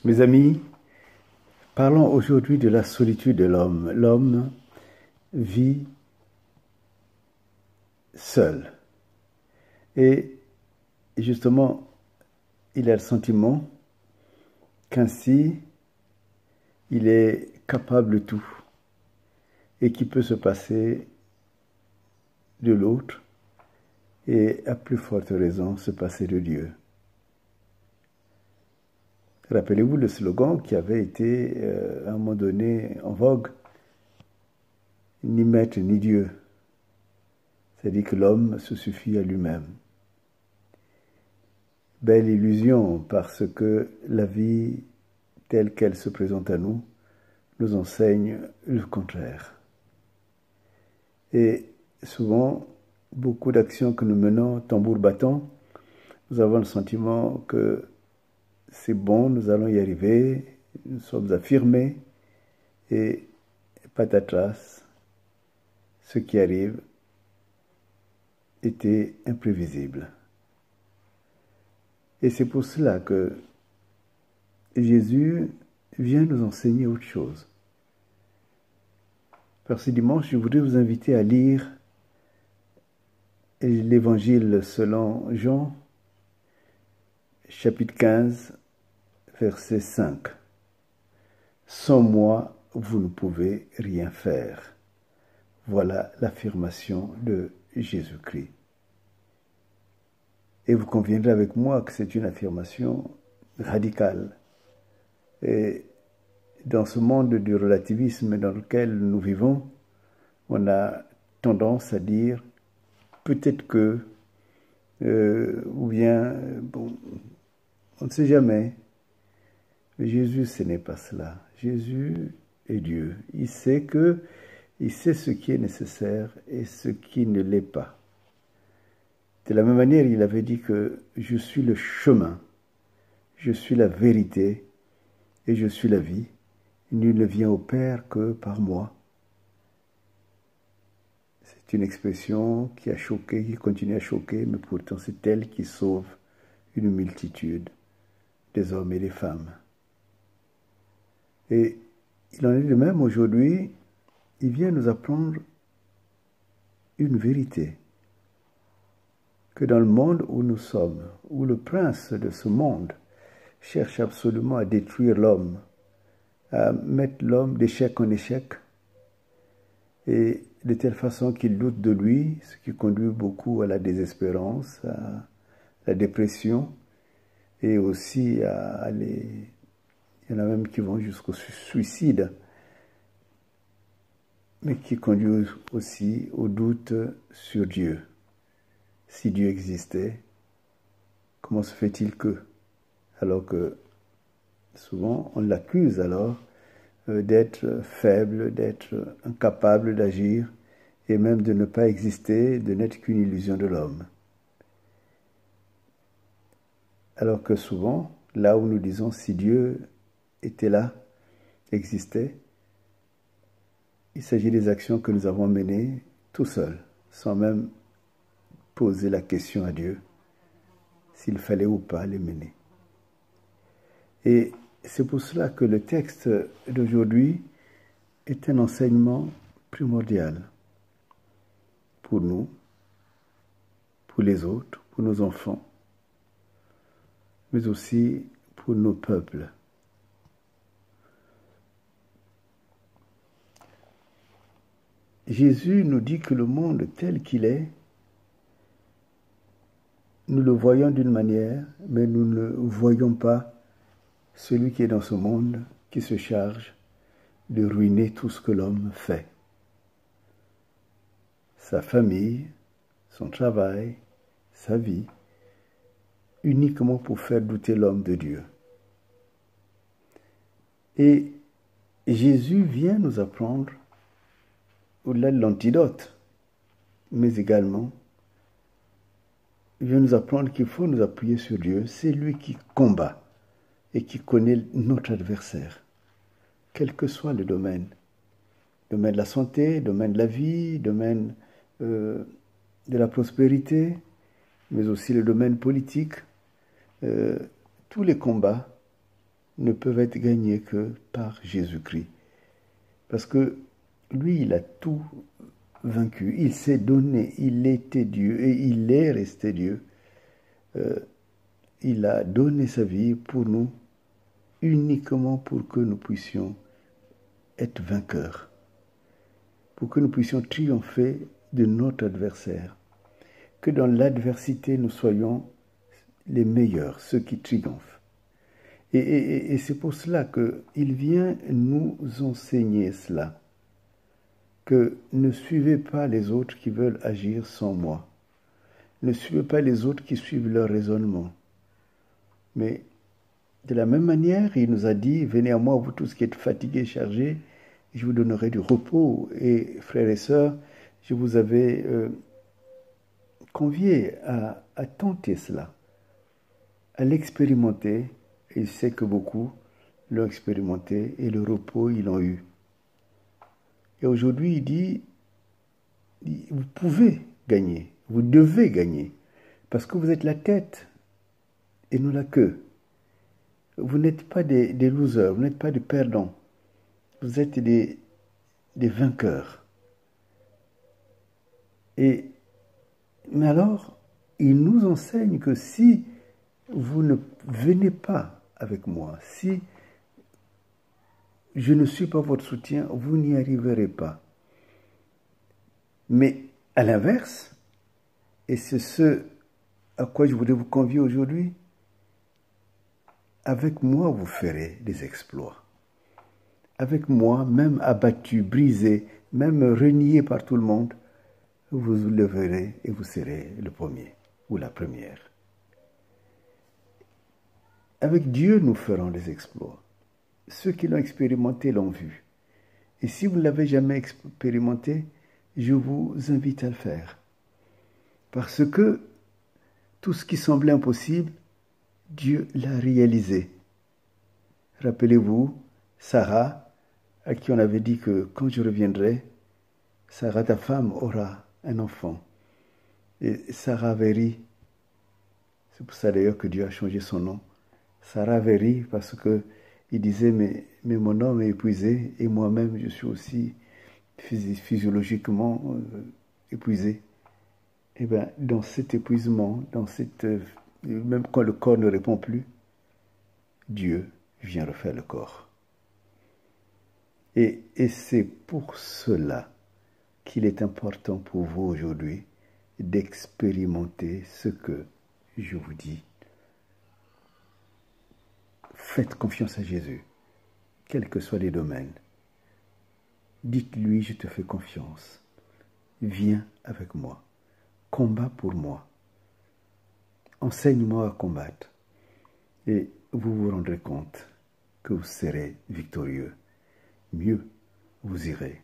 Mes amis, parlons aujourd'hui de la solitude de l'homme. L'homme vit seul. Et justement, il a le sentiment qu'ainsi, il est capable de tout et qu'il peut se passer de l'autre et à plus forte raison se passer de Dieu. Rappelez-vous le slogan qui avait été à un moment donné en vogue, ni maître ni Dieu. C'est-à-dire que l'homme se suffit à lui-même. Belle illusion parce que la vie telle qu'elle se présente à nous nous enseigne le contraire. Et souvent, beaucoup d'actions que nous menons tambour battant, nous avons le sentiment que c'est bon, nous allons y arriver, nous sommes affirmés et patatras, ce qui arrive était imprévisible. Et c'est pour cela que Jésus vient nous enseigner autre chose. Par ce dimanche, je voudrais vous inviter à lire l'Évangile selon Jean, chapitre 15, verset 5. Sans moi, vous ne pouvez rien faire. Voilà l'affirmation de Jésus-Christ. Et vous conviendrez avec moi que c'est une affirmation radicale. Et dans ce monde du relativisme dans lequel nous vivons, on a tendance à dire peut-être que, ou bien, bon, on ne sait jamais. Mais Jésus, ce n'est pas cela. Jésus est Dieu. Il sait ce qui est nécessaire et ce qui ne l'est pas. De la même manière, il avait dit que je suis le chemin, je suis la vérité et je suis la vie. Nul ne vient au Père que par moi. C'est une expression qui a choqué, qui continue à choquer, mais pourtant c'est elle qui sauve une multitude des hommes et des femmes. Et il en est de même aujourd'hui, il vient nous apprendre une vérité. Que dans le monde où nous sommes, où le prince de ce monde cherche absolument à détruire l'homme, à mettre l'homme d'échec en échec, et de telle façon qu'il doute de lui, ce qui conduit beaucoup à la désespérance, à la dépression, et aussi à aller... Il y en a même qui vont jusqu'au suicide, mais qui conduit aussi au doute sur Dieu. Si Dieu existait, comment se fait-il que? Alors que souvent on l'accuse alors d'être faible, d'être incapable d'agir et même de ne pas exister, de n'être qu'une illusion de l'homme. Alors que souvent, là où nous disons si Dieu était là, existait, il s'agit des actions que nous avons menées tout seuls, sans même poser la question à Dieu s'il fallait ou pas les mener. Et c'est pour cela que le texte d'aujourd'hui est un enseignement primordial pour nous, pour les autres, pour nos enfants, mais aussi pour nos peuples. Jésus nous dit que le monde tel qu'il est, nous le voyons d'une manière, mais nous ne voyons pas celui qui est dans ce monde, qui se charge de ruiner tout ce que l'homme fait. Sa famille, son travail, sa vie, uniquement pour faire douter l'homme de Dieu. Et Jésus vient nous apprendre, au-delà de l'antidote, mais également, il vient nous apprendre qu'il faut nous appuyer sur Dieu. C'est lui qui combat et qui connaît notre adversaire, quel que soit le domaine. Domaine de la santé, domaine de la vie, domaine de la prospérité, mais aussi le domaine politique. Tous les combats ne peuvent être gagnés que par Jésus-Christ. Parce que lui, il a tout vaincu. Il s'est donné, il était Dieu et il est resté Dieu. Il a donné sa vie pour nous, uniquement pour que nous puissions être vainqueurs, pour que nous puissions triompher de notre adversaire, que dans l'adversité nous soyons les meilleurs, ceux qui triomphent. Et c'est pour cela qu'il vient nous enseigner cela, que ne suivez pas les autres qui veulent agir sans moi, ne suivez pas les autres qui suivent leur raisonnement. Mais de la même manière, il nous a dit, venez à moi, vous tous qui êtes fatigués, chargés, et je vous donnerai du repos. Et frères et sœurs, je vous avais convié à tenter cela, à l'expérimenter. Et je sais que beaucoup l'ont expérimenté et le repos, ils l'ont eu. Et aujourd'hui, il dit, vous pouvez gagner, vous devez gagner, parce que vous êtes la tête et non la queue. Vous n'êtes pas des losers, vous n'êtes pas des perdants, vous êtes des vainqueurs. Mais alors, il nous enseigne que si vous ne venez pas avec moi, si je ne suis pas votre soutien, vous n'y arriverez pas. Mais à l'inverse, et c'est ce à quoi je voudrais vous convier aujourd'hui, avec moi vous ferez des exploits. Avec moi, même abattu, brisé, même renié par tout le monde, vous vous leverez et vous serez le premier ou la première. Avec Dieu, nous ferons des exploits. Ceux qui l'ont expérimenté l'ont vu. Et si vous ne l'avez jamais expérimenté, je vous invite à le faire. Parce que tout ce qui semblait impossible, Dieu l'a réalisé. Rappelez-vous, Sarah, à qui on avait dit que quand je reviendrai, Sarah, ta femme, aura un enfant. Et Sarah avait ri. C'est pour ça d'ailleurs que Dieu a changé son nom. Sarah avait ri parce qu'il disait, mais mon homme est épuisé et moi-même je suis aussi physiologiquement épuisé. Et bien, dans cet épuisement, même quand le corps ne répond plus, Dieu vient refaire le corps. Et c'est pour cela qu'il est important pour vous aujourd'hui d'expérimenter ce que je vous dis. Faites confiance à Jésus, quels que soient les domaines. Dites-lui, je te fais confiance. Viens avec moi. Combat pour moi. Enseigne-moi à combattre. Et vous vous rendrez compte que vous serez victorieux. Mieux, vous irez